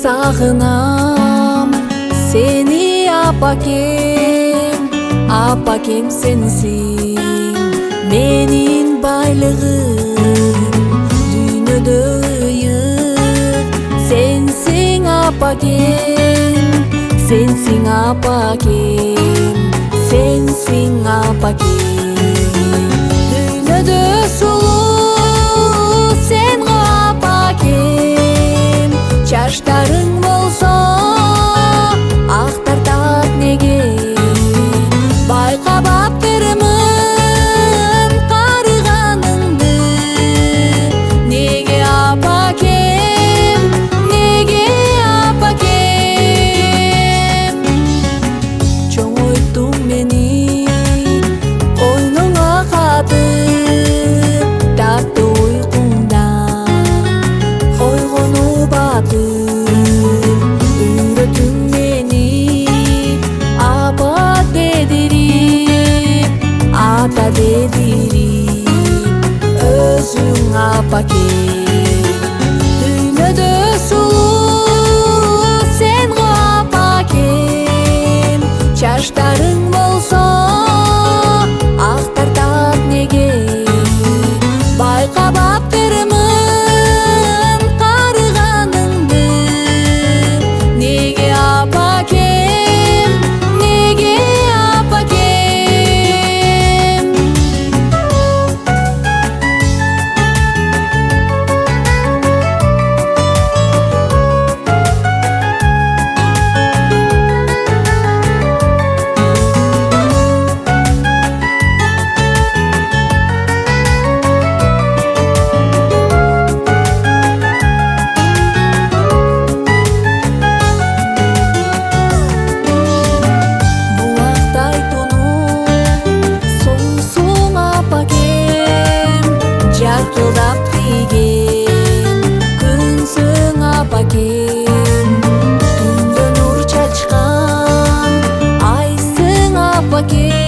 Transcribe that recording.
Sağınam seni apakem sensin menin baylığım dünyada sensin apakem dünyada sulu sen apakem çaşlarың болса ақтартат неге байқап тұрмын қарығаныңды неге апакем чоң ойттың мени ойныңа қатып тартты ұйқыңдан қойғону батып үйрөттүң мени апа дедирип ата дедирип өзүң апакем дүйнөдө сулуу сен го апакем чачтарың болсо актартат неге байкап аптырмын карыганыңды неге апакем жарқылдап тиген күнсің апакем түндө нур чачкан айсың апакем